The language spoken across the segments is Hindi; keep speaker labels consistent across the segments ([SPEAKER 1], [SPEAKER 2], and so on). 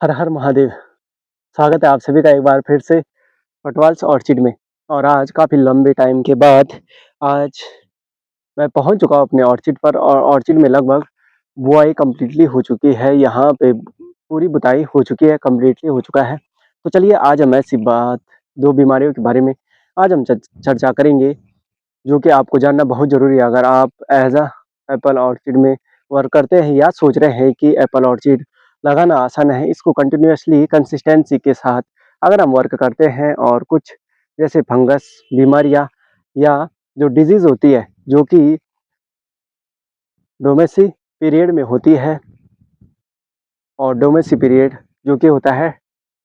[SPEAKER 1] हर हर महादेव। स्वागत है आप सभी का एक बार फिर से पटवाल्स ऑर्चिड में। और आज काफ़ी लंबे टाइम के बाद आज मैं पहुंच चुका हूं अपने ऑर्चिड पर। और ऑर्चिड में लगभग बुआई कंप्लीटली हो चुकी है। यहाँ पे पूरी बुताई हो चुकी है, कंप्लीटली हो चुका है। तो चलिए आज हम ऐसी बात दो बीमारियों के बारे में आज हम चर्चा करेंगे, जो कि आपको जानना बहुत ज़रूरी है। अगर आप एज अ एप्पल ऑर्चिड में वर्क करते हैं या सोच रहे हैं कि एप्पल ऑर्चिड लगाना आसान है, इसको कंटिन्यूअसली कंसिस्टेंसी के साथ अगर हम वर्क करते हैं और कुछ जैसे फंगस बीमारियां या जो डिजीज़ होती है जो कि डोमेसी पीरियड में होती है, और डोमेसी पीरियड जो कि होता है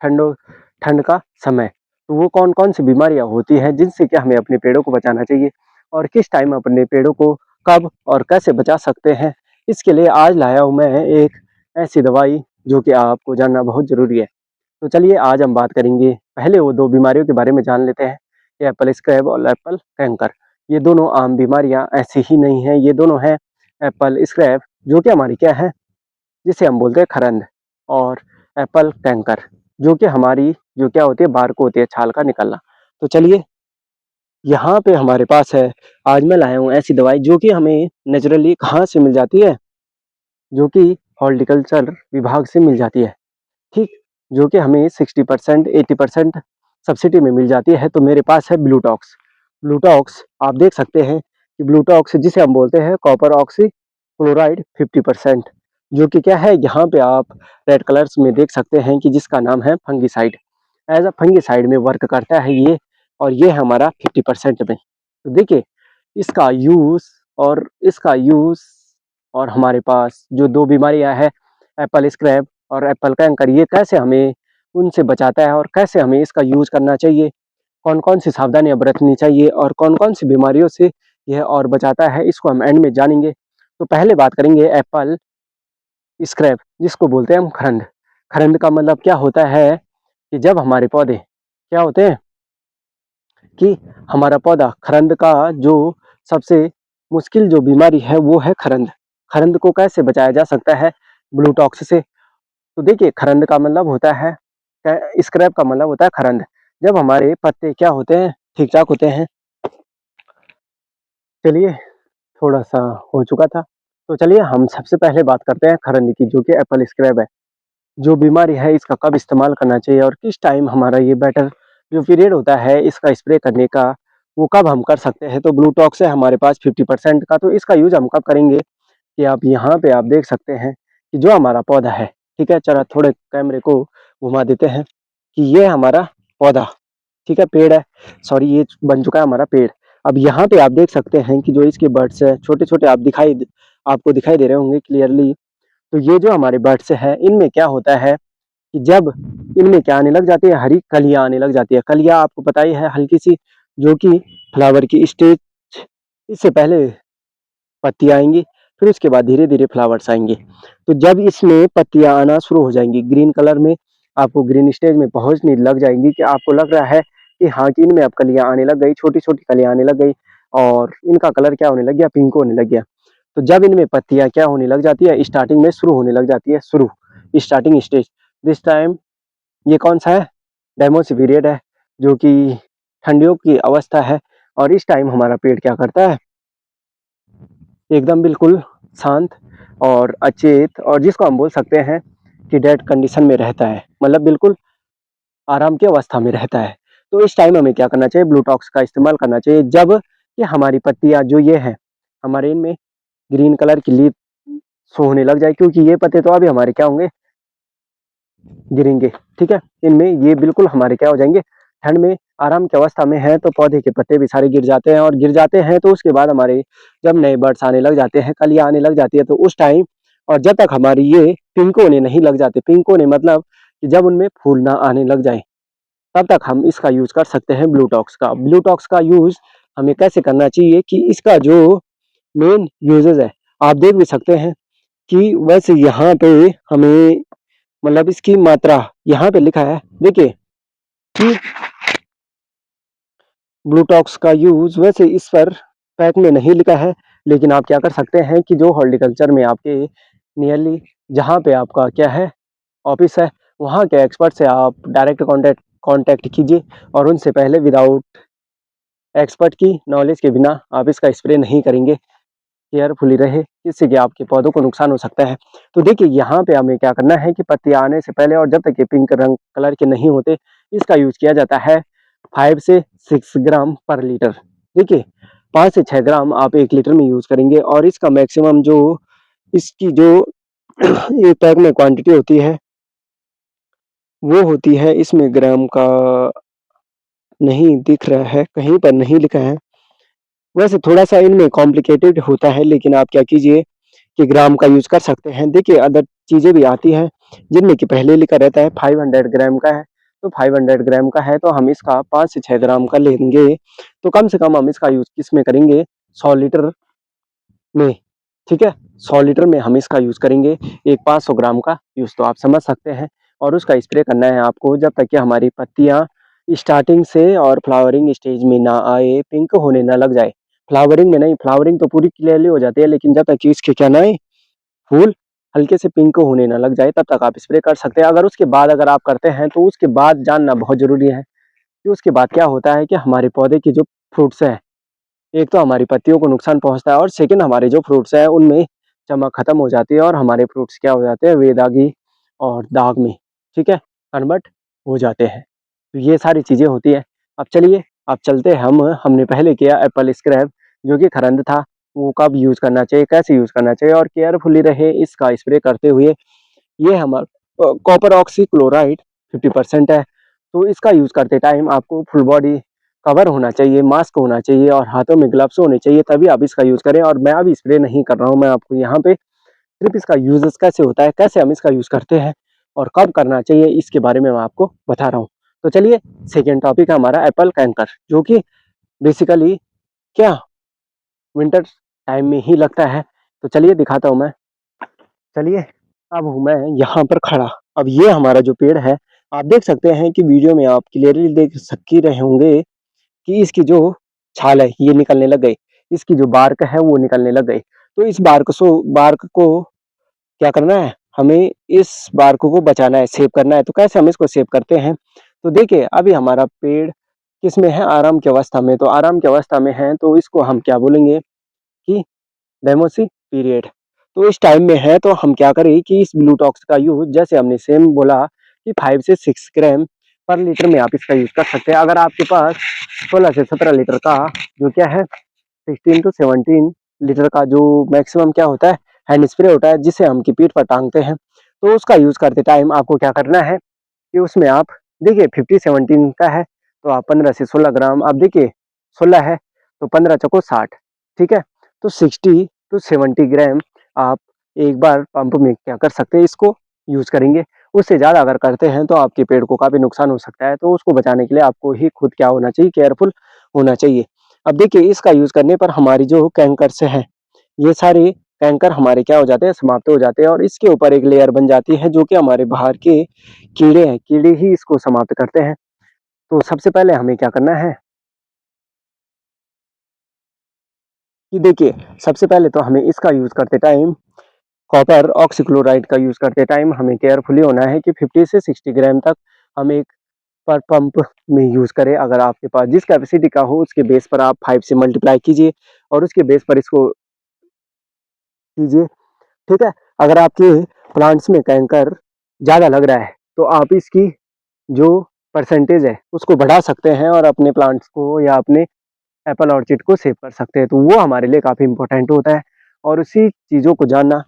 [SPEAKER 1] ठंडो ठंड का समय, तो वो कौन कौन सी बीमारियां होती हैं जिनसे कि हमें अपने पेड़ों को बचाना चाहिए और किस टाइम अपने पेड़ों को कब और कैसे बचा सकते हैं। इसके लिए आज लाया हूँ मैं एक ऐसी दवाई जो कि आपको जानना बहुत ज़रूरी है। तो चलिए आज हम बात करेंगे, पहले वो दो बीमारियों के बारे में जान लेते हैं कि एप्पल स्क्रैब और एप्पल कैंकर। ये दोनों आम बीमारियां ऐसी ही नहीं हैं, ये दोनों हैं एप्पल स्क्रैब जो कि हमारी क्या है, जिसे हम बोलते हैं खरंद, और एप्पल कैंकर जो कि हमारी जो क्या होती है, बार को होती है छाल का निकलना। तो चलिए यहाँ पे हमारे पास है, आज मैं लाया हूँ ऐसी दवाई जो कि हमें नेचुरली कहाँ से मिल जाती है, जो कि हॉर्टिकल्चर विभाग से मिल जाती है। ठीक, जो कि हमें 60% 80% सब्सिडी में मिल जाती है। तो मेरे पास है ब्लूटॉक्स। ब्लूटॉक्स आप देख सकते हैं कि ब्लूटॉक्स जिसे हम बोलते हैं कॉपर ऑक्सी क्लोराइड 50%, जो कि क्या है, यहाँ पे आप रेड कलर्स में देख सकते हैं कि जिसका नाम है फंगिसाइड। एज अ फंगिसाइड में वर्क करता है ये, और ये है हमारा 50% में। तो देखिए इसका यूज़ और इसका यूज़ और हमारे पास जो दो बीमारियां हैं एप्पल स्क्रैब और एप्पल कैंकर, ये कैसे हमें उनसे बचाता है और कैसे हमें इसका यूज़ करना चाहिए, कौन कौन सी सावधानियां बरतनी चाहिए और कौन कौन सी बीमारियों से यह और बचाता है, इसको हम एंड में जानेंगे। तो पहले बात करेंगे एप्पल स्क्रैब, जिसको बोलते हैं हम खरंद। खरंद का मतलब क्या होता है कि जब हमारे पौधे क्या होते हैं कि हमारा पौधा खरंद का जो सबसे मुश्किल जो बीमारी है वो है खरंद। खरंद को कैसे बचाया जा सकता है ब्लूटॉक्स से। तो देखिए खरंद का मतलब होता है, स्क्रैब का मतलब होता है खरंद। जब हमारे पत्ते क्या होते हैं, ठीक ठाक होते हैं। चलिए थोड़ा सा हो चुका था, तो चलिए हम सबसे पहले बात करते हैं खरंद की, जो कि एप्पल स्क्रैब है। जो बीमारी है इसका कब इस्तेमाल करना चाहिए और किस टाइम हमारा ये बेटर जो पीरियड होता है इसका स्प्रे करने का, वो कब हम कर सकते हैं। तो ब्लूटॉक्स है हमारे पास 50% का, तो इसका यूज हम कब करेंगे कि आप यहाँ पे आप देख सकते हैं कि जो हमारा पौधा है, ठीक है, चलो थोड़े कैमरे को घुमा देते हैं कि ये हमारा पौधा, ठीक है, पेड़ है, सॉरी ये बन चुका है हमारा पेड़। अब यहाँ पे आप देख सकते हैं कि जो इसके बर्ड्स है छोटे छोटे, आपको दिखाई दे रहे होंगे क्लियरली। तो ये जो हमारे बर्ड्स है इनमें क्या होता है कि जब इनमें क्या आने लग जाती है, हरी कलियां आने लग जाती है। कलियां आपको पता ही है, हल्की सी, जो कि फ्लावर की स्टेज, इससे पहले पत्तियां आएंगी, फिर उसके बाद धीरे धीरे फ्लावर्स आएंगे। तो जब इसमें पत्तियां आना शुरू हो जाएंगी ग्रीन कलर में, आपको ग्रीन स्टेज में पहुंचने लग जाएंगी कि आपको लग रहा है कि हाँ कि इनमें अब कलियां आने लग गई, छोटी छोटी कलियां आने लग गई और इनका कलर क्या होने लग गया, पिंक होने लग गया। तो जब इनमें पत्तियां क्या होने लग जाती है, स्टार्टिंग में शुरू होने लग जाती है, शुरू स्टार्टिंग स्टेज, दिस टाइम ये कौन सा है, डेमोस पीरियड है, जो कि ठंडियों की अवस्था है। और इस टाइम हमारा पेड़ क्या करता है, एकदम बिल्कुल शांत और अचेत, और जिसको हम बोल सकते हैं कि डेड कंडीशन में रहता है, मतलब बिल्कुल आराम की अवस्था में रहता है। तो इस टाइम हमें क्या करना चाहिए, ब्लूटॉक्स का इस्तेमाल करना चाहिए। जब कि हमारी पत्तियां जो ये है, हमारे इनमें ग्रीन कलर की लीफ शो होने लग जाए, क्योंकि ये पत्ते तो अभी हमारे क्या होंगे, गिरेंगे, ठीक है, इनमें ये बिल्कुल हमारे क्या हो जाएंगे, ठंड में आराम की अवस्था में है, तो पौधे के पत्ते भी सारे गिर जाते हैं, और गिर जाते हैं तो उसके बाद हमारे जब नए बर्ड्स आने लग जाते हैं, कलियां आने लग जाती है, तो उस टाइम और जब तक हमारी ये पिंक होने नहीं लग जाते, पिंक होने मतलब कि जब उनमें फूल ना आने लग जाए, तब तक हम इसका यूज कर सकते हैं ब्लूटॉक्स का। ब्लूटॉक्स का यूज हमें कैसे करना चाहिए कि इसका जो मेन यूजेस है, आप देख भी सकते हैं कि वैसे यहाँ पे हमें मतलब इसकी मात्रा यहाँ पे लिखा है, देखिए कि ब्लूटॉक्स का यूज वैसे इस पर पैक में नहीं लिखा है, लेकिन आप क्या कर सकते हैं कि जो हॉर्टिकल्चर में आपके नियरली जहाँ पे आपका क्या है ऑफिस है, वहाँ के एक्सपर्ट से आप डायरेक्ट कॉन्टैक्ट कीजिए और उनसे पहले विदाउट एक्सपर्ट की नॉलेज के बिना आप इसका स्प्रे नहीं करेंगे। केयरफुली रहे, जिससे कि आपके पौधों को नुकसान हो सकता है। तो देखिए यहाँ पे हमें क्या करना है कि पत्तियाँ आने से पहले और जब तक ये पिंक रंग कलर के नहीं होते, इसका यूज़ किया जाता है 5 से 6 ग्राम पर लीटर। देखिए 5 से 6 ग्राम आप 1 लीटर में यूज़ करेंगे और इसका मैक्सिमम जो इसकी जो एक पैक में क्वांटिटी होती है, वो होती है इसमें ग्राम का नहीं दिख रहा है, कहीं पर नहीं लिखा है। वैसे थोड़ा-सा इनमें कॉम्प्लिकेटेड होता है, लेकिन आप क्या कीजिए कि ग्राम का यूज़ कर सकते हैं। देखिए अदर चीज़ें भी आती हैं, जिनमें कि पहले लिखा रहता है 500 ग्राम का है, तो 500 ग्राम का है तो हम इसका 5 से 6 ग्राम का लेंगे, तो कम से कम हम इसका यूज़ किसमें करेंगे 100 लीटर में, ठीक है? 100 लीटर में हम इसका यूज़ करेंगे, एक 500 ग्राम का यूज़ तो आप समझ सकते हैं और उसका स्प्रे करना है आपको जब तक कि हमारी पत्तियाँ स्टार्टिंग से और फ्लावरिंग स्टेज में ना आए, पिंक होने ना लग जाए। फ्लावरिंग में नहीं, फ्लावरिंग तो पूरी क्लियरली हो जाती है, लेकिन जब तक कि इसके क्या ना आए, फूल हल्के से पिंक होने ना लग जाए, तब तक आप स्प्रे कर सकते हैं। अगर उसके बाद अगर आप करते हैं, तो उसके बाद जानना बहुत ज़रूरी है कि उसके बाद क्या होता है कि हमारे पौधे की जो फ्रूट्स हैं, एक तो हमारी पत्तियों को नुकसान पहुँचता है और सेकंड हमारे जो फ्रूट्स हैं उनमें चमक खत्म हो जाती है और हमारे फ्रूट्स क्या हो जाते हैं बेदागी और दाग में, ठीक है, कन्वर्ट हो जाते हैं। तो ये सारी चीज़ें होती हैं। अब चलिए अब चलते हैं हमने पहले किया एप्पल स्क्रैप जो कि खरंद था, वो कब यूज़ करना चाहिए, कैसे यूज़ करना चाहिए और केयरफुली रहे इसका स्प्रे करते हुए। ये कॉपर ऑक्सी क्लोराइड 50% है, तो इसका यूज़ करते टाइम आपको फुल बॉडी कवर होना चाहिए, मास्क होना चाहिए और हाथों में ग्लव्स होने चाहिए, तभी आप इसका यूज़ करें। और मैं अभी स्प्रे नहीं कर रहा हूँ, मैं आपको यहाँ पे सिर्फ़ इसका यूज़ेस कैसे होता है, कैसे हम इसका यूज़ करते हैं और कब करना चाहिए, इसके बारे में मैं आपको बता रहा हूँ। तो चलिए सेकंड टॉपिक है हमारा एप्पल कैंकर, जो कि बेसिकली क्या विंटर टाइम में ही लगता है। तो चलिए दिखाता हूँ मैं। चलिए, अब हूँ मैं यहाँ पर खड़ा। अब ये हमारा जो पेड़ है, आप देख सकते हैं कि वीडियो में आप क्लियरली देख सक ही रहे होंगे कि इसकी जो छाल है, ये निकलने लग गई। इसकी जो बार्क है, वो निकलने लग गई। तो इस बार्क को क्या करना है, हमें इस बार्क को बचाना है, सेव करना है। तो कैसे हम इसको सेव करते हैं? तो देखिए, अभी हमारा पेड़ किसमें है? आराम की अवस्था में। तो आराम की अवस्था में है, तो इसको हम क्या बोलेंगे कि डेमोसी पीरियड। तो इस टाइम में है तो हम क्या करें कि इस ब्लूटॉक्स का यूज़ जैसे हमने सेम बोला कि 5 से 6 ग्राम पर लीटर में आप इसका यूज़ कर सकते हैं। अगर आपके पास 16 से 17 लीटर का जो क्या है 16 टू 17 लीटर का जो मैक्सिमम क्या होता है हैंड स्प्रे होता है, जिसे हम की पीठ पर टांगते हैं, तो उसका यूज़ करते टाइम आपको क्या करना है कि उसमें आप देखिए 50-17 का है, तो आप 15 से 16 ग्राम, आप देखिए 16 है तो 15 चौको 60, ठीक है? तो 60 टू 70 ग्राम आप एक बार पंप में क्या कर सकते हैं, इसको यूज़ करेंगे। उससे ज़्यादा अगर करते हैं तो आपके पेड़ को काफ़ी नुकसान हो सकता है, तो उसको बचाने के लिए आपको ही खुद क्या होना चाहिए, केयरफुल होना चाहिए। अब देखिए इसका यूज़ करने पर हमारी जो कैंकर्स हैं, ये सारे कैंकर हमारे क्या हो जाते हैं, समाप्त हो जाते हैं और इसके ऊपर एक लेयर बन जाती है जो कि हमारे बाहर के कीड़े हैं, कीड़े ही इसको समाप्त करते हैं। तो सबसे पहले हमें क्या करना है कि देखिए, सबसे पहले तो हमें इसका यूज़ करते टाइम कॉपर ऑक्सीक्लोराइड का यूज़ करते टाइम हमें केयरफुली होना है कि 50 से 60 ग्राम तक हम एक पर पंप में यूज़ करें। अगर आपके पास जिस कैपेसिटी का हो उसके बेस पर आप 5 से मल्टीप्लाई कीजिए और उसके बेस पर इसको कीजिए, ठीक है? अगर आपके प्लांट्स में कैंकर ज़्यादा लग रहा है, तो आप इसकी जो परसेंटेज है, उसको बढ़ा सकते हैं और अपने प्लांट्स को या अपने एप्पल ऑर्चिड को सेव कर सकते हैं। तो वो हमारे लिए काफ़ी इम्पोर्टेंट होता है और उसी चीज़ों को जानना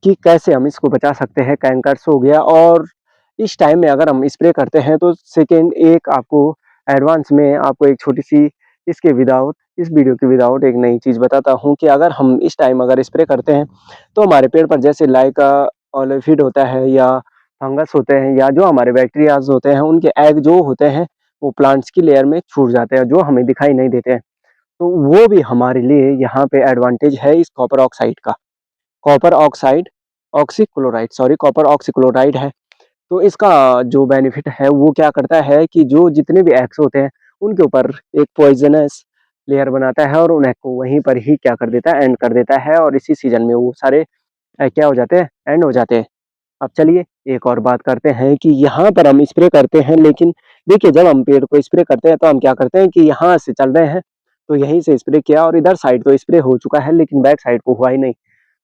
[SPEAKER 1] कि कैसे हम इसको बचा सकते हैं, कैंकर्स हो गया। और इस टाइम में अगर हम स्प्रे करते हैं तो सेकंड एक आपको एडवांस में आपको एक छोटी-सी इसके विदाउट इस वीडियो के विदाउट एक नई चीज़ बताता हूँ कि अगर हम इस टाइम अगर स्प्रे करते हैं, तो हमारे पेड़ पर जैसे लाइका ओलिफिड होता है या फंगस होते हैं या जो हमारे बैक्टीरियाज़ होते हैं, उनके एग जो होते हैं, वो प्लांट्स की लेयर में छूट जाते हैं, जो हमें दिखाई नहीं देते हैं। तो वो भी हमारे लिए यहाँ पे एडवांटेज है इस कॉपर ऑक्साइड का। Copper oxide oxychloride sorry copper oxychloride है। तो इसका जो बेनिफिट है वो क्या करता है कि जो जितने भी एग्स होते हैं उनके ऊपर एक पॉइजनस लेयर बनाता है और उन एग को वहीं पर ही क्या कर देता है, एंड कर देता है और इसी सीजन में वो सारे एग क्या हो जाते हैं, एंड हो जाते हैं। अब चलिए एक और बात करते हैं कि यहाँ पर हम स्प्रे करते हैं, लेकिन देखिए जब हम पेड़ को स्प्रे करते हैं तो हम क्या करते हैं कि यहाँ से चल रहे हैं, तो यहीं से स्प्रे किया और इधर साइड तो स्प्रे हो चुका है लेकिन बैक साइड को हुआ ही नहीं।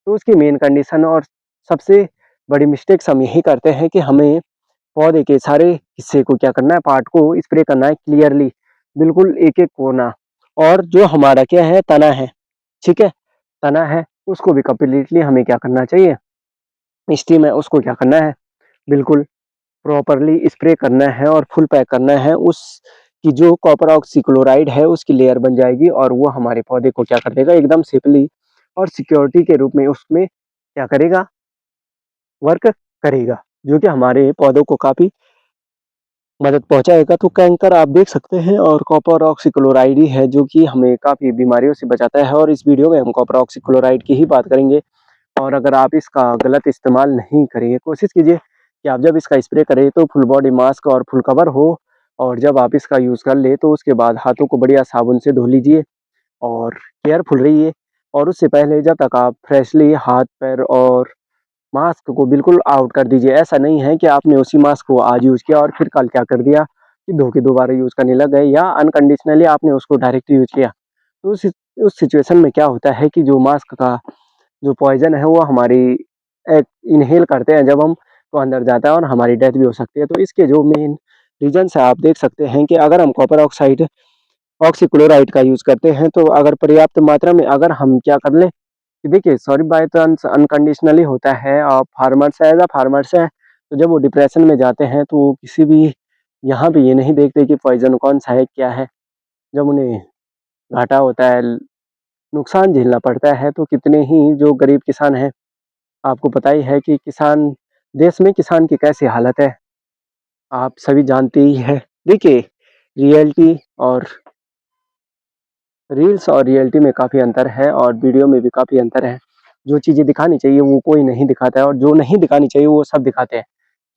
[SPEAKER 1] तो उसकी मेन कंडीशन और सबसे बड़ी मिस्टेक्स हम यही करते हैं कि हमें पौधे के सारे हिस्से को क्या करना है, पार्ट को स्प्रे करना है क्लियरली, बिल्कुल एक-एक कोना। और जो हमारा क्या है, तना है, ठीक है? तना है, उसको भी कंप्लीटली हमें क्या करना चाहिए, स्टीम है उसको क्या करना है, बिल्कुल प्रॉपर्ली स्प्रे करना है और फुल पैक करना है। उसकी जो कॉपर ऑक्सीक्लोराइड है उसकी लेयर बन जाएगी और वो हमारे पौधे को क्या कर देगा, एकदम सेफली और सिक्योरिटी के रूप में उसमें क्या करेगा, वर्क करेगा, जो कि हमारे पौधों को काफ़ी मदद पहुँचाएगा। तो कैंकर आप देख सकते हैं और कॉपर ऑक्सीक्लोराइड ही है जो कि हमें काफ़ी बीमारियों से बचाता है और इस वीडियो में हम कॉपर ऑक्सीक्लोराइड की ही बात करेंगे। और अगर आप इसका गलत इस्तेमाल नहीं करिए, कोशिश कीजिए कि आप जब इसका स्प्रे करें तो फुल बॉडी मास्क और फुल कवर हो, और जब आप इसका यूज़ कर लें तो उसके बाद हाथों को बढ़िया साबुन से धो लीजिए और केयरफुल रहिए। और उससे पहले जब तक आप फ्रेशली हाथ पैर और मास्क को बिल्कुल आउट कर दीजिए। ऐसा नहीं है कि आपने उसी मास्क को आज यूज़ किया और फिर कल क्या कर दिया कि धो के दोबारा यूज़ करने लग गए, या अनकंडीशनली आपने उसको डायरेक्ट यूज़ किया। तो उस सिचुएशन में क्या होता है कि जो मास्क का जो पॉइज़न है वो हमारी एक इन्हेल करते हैं जब हम, तो अंदर जाता है और हमारी डेथ भी हो सकती है। तो इसके जो मेन रीज़न्स है आप देख सकते हैं कि अगर हम कॉपर ऑक्साइड ऑक्सीक्लोराइड का यूज़ करते हैं तो अगर पर्याप्त मात्रा में अगर हम क्या कर लें कि देखिए सॉरी बाय चांस अनकंडीशनली होता है, फार्मर्स एज़ अ फार्मर्स है, तो जब वो डिप्रेशन में जाते हैं तो वो किसी भी यहाँ पे ये नहीं देखते कि पॉइज़न कौन-सा है, क्या है। जब उन्हें घाटा होता है, नुकसान झेलना पड़ता है, तो कितने ही जो गरीब किसान हैं, आपको पता ही है कि किसान देश में किसान की कैसी हालत है, आप सभी जानते ही हैं। देखिए रियलिटी और रील्स और रियलिटी में काफ़ी अंतर है और वीडियो में भी काफ़ी अंतर है। जो चीज़ें दिखानी चाहिए वो कोई नहीं दिखाता है और जो नहीं दिखानी चाहिए वो सब दिखाते हैं।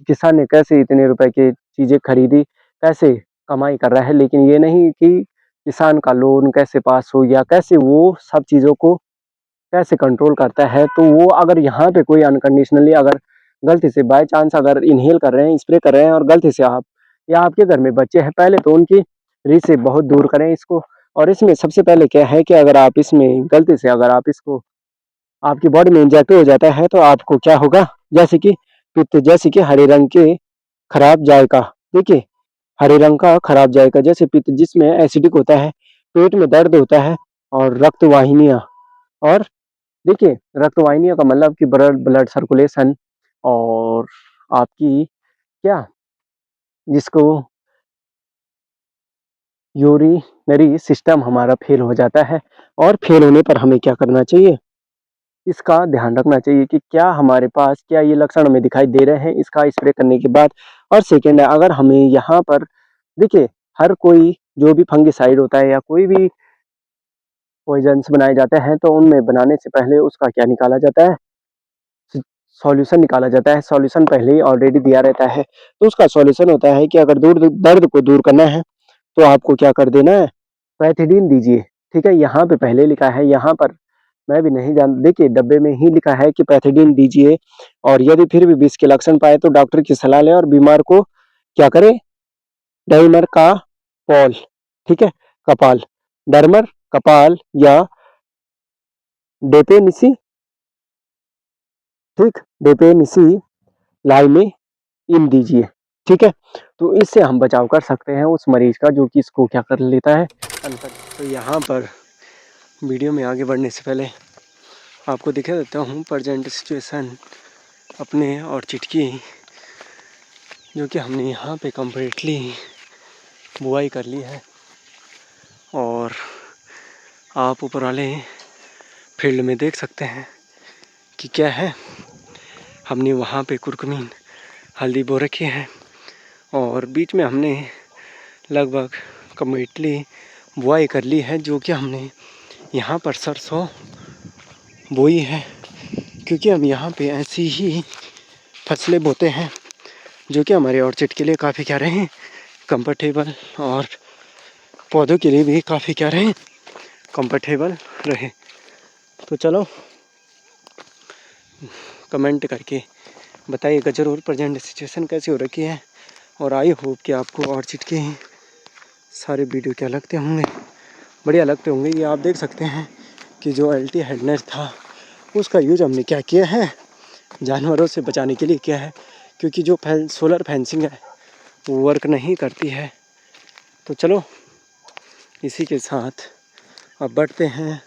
[SPEAKER 1] किसान ने कैसे इतने रुपए की चीज़ें खरीदी, कैसे कमाई कर रहा है, लेकिन ये नहीं कि किसान का लोन कैसे पास हो या कैसे वो सब चीज़ों को कैसे कंट्रोल करता है। तो वो अगर यहाँ पे कोई अनकंडीशनली अगर गलती से बाय चांस अगर इन्हेल कर रहे हैं, स्प्रे कर रहे हैं और गलती से आप या आपके घर में बच्चे हैं, पहले तो उनकी रीच से बहुत दूर करें इसको। और इसमें सबसे पहले क्या है कि अगर आप इसमें गलती से अगर आप इसको आपकी बॉडी में इंजेक्ट हो जाता है तो आपको क्या होगा, जैसे कि पित्त, जैसे कि हरे रंग के खराब जायका, देखिए हरे रंग का खराब जायका जैसे पित्त जिसमें एसिडिक होता है, पेट में दर्द होता है और रक्त वाहिनियाँ, और देखिए रक्त वाहिनियों का मतलब कि ब्लड ब्लड सर्कुलेशन और आपकी क्या जिसको यूरिनरी सिस्टम हमारा फेल हो जाता है। और फेल होने पर हमें क्या करना चाहिए, इसका ध्यान रखना चाहिए कि क्या हमारे पास क्या ये लक्षण हमें दिखाई दे रहे हैं इसका स्प्रे करने के बाद। और सेकंड है, अगर हमें यहाँ पर देखिए हर कोई जो भी फंगिसाइड होता है या कोई भी पॉइजन्स बनाए जाते हैं तो उनमें बनाने से पहले उसका क्या निकाला जाता है, सॉल्यूशन निकाला जाता है। सॉल्यूशन पहले ही ऑलरेडी दिया रहता है। तो उसका सॉल्यूशन होता है कि अगर दूर दर्द को दूर करना है तो आपको क्या कर देना है, पैथिडीन दीजिए। ठीक है, यहाँ पे पहले लिखा है, यहाँ पर मैं भी नहीं जान देखिए डब्बे में ही लिखा है कि पैथिडीन दीजिए। और यदि फिर भी विष के लक्षण पाए तो डॉक्टर की सलाह लें और बीमार को क्या करें, डर्मर का पॉल, ठीक है, कपाल, डर्मर कपाल या डेपेनिसी, ठीक, डेपेनिसी लाई में इन दीजिए। ठीक है, तो इससे हम बचाव कर सकते हैं उस मरीज का जो कि इसको क्या कर लेता है, अंतर। तो यहाँ पर वीडियो में आगे बढ़ने से पहले आपको दिखा देता हूँ प्रेजेंट सिचुएशन अपने और चिटकी, जो कि हमने यहाँ पे कम्प्लीटली बुआई कर ली है। और आप ऊपर वाले फील्ड में देख सकते हैं कि क्या है, हमने वहाँ पे कुरकुमीन हल्दी बो रखी है और बीच में हमने लगभग कम्प्लीटली बुआई कर ली है, जो कि हमने यहाँ पर सरसों बोई है। क्योंकि हम यहाँ पे ऐसी ही फसलें बोते हैं जो कि हमारे ऑर्चिड के लिए काफ़ी क्या रहे कंफर्टेबल और पौधों के लिए भी काफ़ी क्या रहे कंफर्टेबल रहे। तो चलो कमेंट करके बताइएगा ज़रूर प्रेजेंट सिचुएशन कैसी हो रखी है। और आई होप कि आपको ऑर्चिड के सारे वीडियो क्या लगते होंगे, बढ़िया लगते होंगे। ये आप देख सकते हैं कि जो एल्टी हेडनेट था उसका यूज हमने क्या किया है, जानवरों से बचाने के लिए किया है, क्योंकि जो सोलर फेंसिंग है वो वर्क नहीं करती है। तो चलो इसी के साथ अब बढ़ते हैं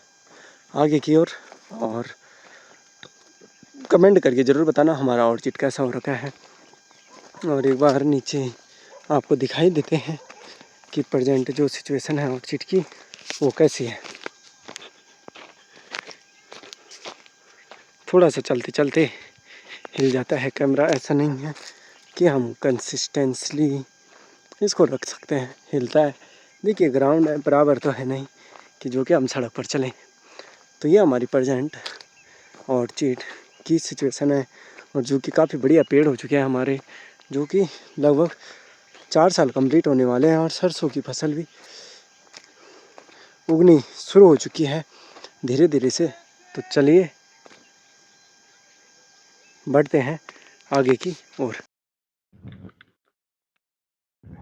[SPEAKER 1] आगे की ओर, और कमेंट करके ज़रूर बताना हमारा ऑर्चिड कैसा हो रखा है। और एक बार नीचे आपको दिखाई देते हैं कि प्रेजेंट जो सिचुएशन है ऑर्चिड की वो कैसी है। थोड़ा सा चलते चलते हिल जाता है कैमरा, ऐसा नहीं है कि हम कंसिस्टेंसली इसको रख सकते हैं, हिलता है। देखिए ग्राउंड है, बराबर तो है नहीं कि जो कि हम सड़क पर चलें। तो ये हमारी प्रेजेंट ऑर्चिड की सिचुएशन है, और जो कि काफ़ी बढ़िया पेड़ हो चुके हैं हमारे, जो कि लगभग 4 साल कंप्लीट होने वाले हैं। और सरसों की फसल भी उगनी शुरू हो चुकी है धीरे धीरे से। तो चलिए बढ़ते हैं आगे की ओर।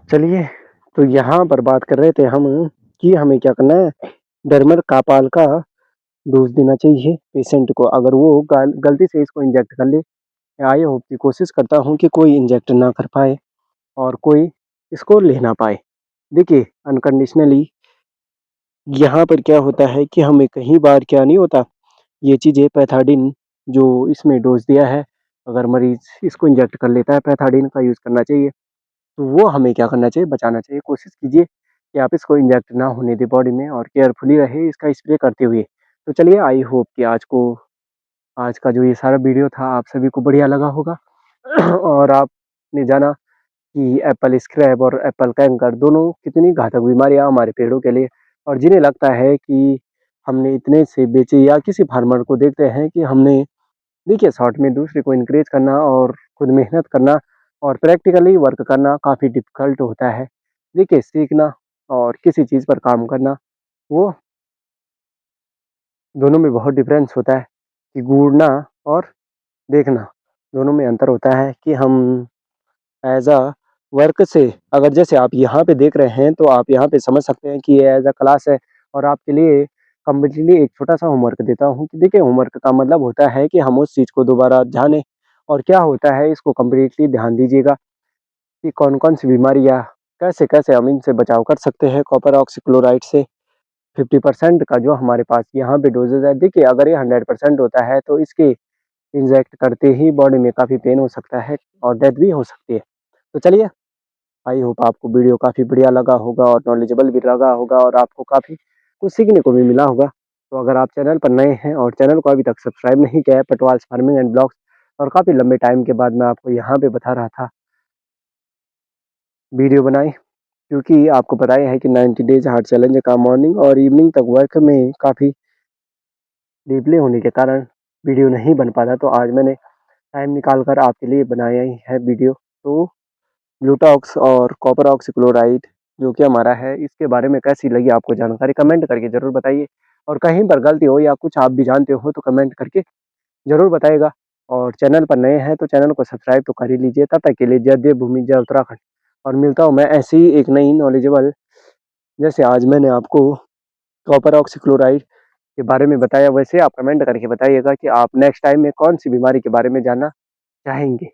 [SPEAKER 1] चलिए तो यहाँ पर बात कर रहे थे हम कि हमें क्या करना है, डर्मर कापाल का डोज देना चाहिए पेशेंट को, अगर वो गलती से इसको इंजेक्ट कर ले। आई होप की कोशिश करता हूँ कि कोई इंजेक्ट ना कर पाए और कोई इसको ले ना पाए। देखिए अनकंडीशनली यहाँ पर क्या होता है कि हमें कहीं बार क्या नहीं होता, ये चीज़ें पैथाडिन जो इसमें डोज दिया है, अगर मरीज इसको इंजेक्ट कर लेता है पैथाडिन का यूज़ करना चाहिए। तो वो हमें क्या करना चाहिए, बचाना चाहिए। कोशिश कीजिए कि आप इसको इंजेक्ट ना होने दें बॉडी में, और केयरफुली रहे इसका स्प्रे करते हुए। तो चलिए आई होप कि आज का जो ये सारा वीडियो था आप सभी को बढ़िया लगा होगा। और आपने जाना कि एप्पल स्क्रैब और एप्पल कैंकर दोनों कितनी घातक बीमारियां हमारे पेड़ों के लिए। और जिन्हें लगता है कि हमने इतने से बेचे, या किसी फार्मर को देखते हैं कि हमने, देखिए शॉर्ट में दूसरे को इनकरेज करना और खुद मेहनत करना और प्रैक्टिकली वर्क करना काफ़ी डिफ़िकल्ट होता है। देखिए सीखना और किसी चीज़ पर काम करना, वो दोनों में बहुत डिफरेंस होता है। कि गूढ़ना और देखना, दोनों में अंतर होता है। कि हम एज अ वर्क से, अगर जैसे आप यहाँ पे देख रहे हैं तो आप यहाँ पे समझ सकते हैं कि ये एज अ क्लास है, और आपके लिए कम्प्लीटली एक छोटा सा होमवर्क देता हूँ। कि देखिए होमवर्क का मतलब होता है कि हम उस चीज़ को दोबारा जानें, और क्या होता है इसको कम्प्लीटली ध्यान दीजिएगा कि कौन कौन सी बीमारियाँ कैसे कैसे हम इनसे बचाव कर सकते हैं कॉपर ऑक्सीक्लोराइड से। 50% का जो हमारे पास यहाँ पे डोजेज है, देखिए अगर ये 100% होता है तो इसके इंजेक्ट करते ही बॉडी में काफ़ी पेन हो सकता है और डेथ भी हो सकती है। तो चलिए आई होप आपको वीडियो काफ़ी बढ़िया लगा होगा और नॉलेजेबल भी लगा होगा, और आपको काफ़ी कुछ सीखने को भी मिला होगा। तो अगर आप चैनल पर नए हैं और चैनल को अभी तक सब्सक्राइब नहीं किया है, पटवाल्स फार्मिंग एंड ब्लॉग्स, और काफ़ी लंबे टाइम के बाद मैं आपको यहाँ पे बता रहा था वीडियो बनाए, क्योंकि आपको पता ही है कि 90 डेज हार्ड चैलेंज का मॉर्निंग और इवनिंग तक वर्क में काफ़ी डीपली होने के कारण वीडियो नहीं बन पाता। तो आज मैंने टाइम निकाल कर आपके लिए बनाया ही है वीडियो। तो ब्लूटॉक्स और कॉपर ऑक्सीक्लोराइड जो कि हमारा है, इसके बारे में कैसी लगी आपको जानकारी, कमेंट करके ज़रूर बताइए। और कहीं पर गलती हो या कुछ आप भी जानते हो तो कमेंट करके ज़रूर बताइएगा। और चैनल पर नए हैं तो चैनल को सब्सक्राइब तो कर ही लीजिए। तब तक के लिए जय देवभूमि जय उत्तराखंड। और मिलता हूँ मैं ऐसी ही एक नई नॉलेजेबल, जैसे आज मैंने आपको कॉपर ऑक्सीक्लोराइड के बारे में बताया, वैसे आप कमेंट करके बताइएगा कि आप नेक्स्ट टाइम में कौन सी बीमारी के बारे में जानना चाहेंगे।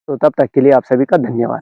[SPEAKER 1] तो तब तक के लिए आप सभी का धन्यवाद।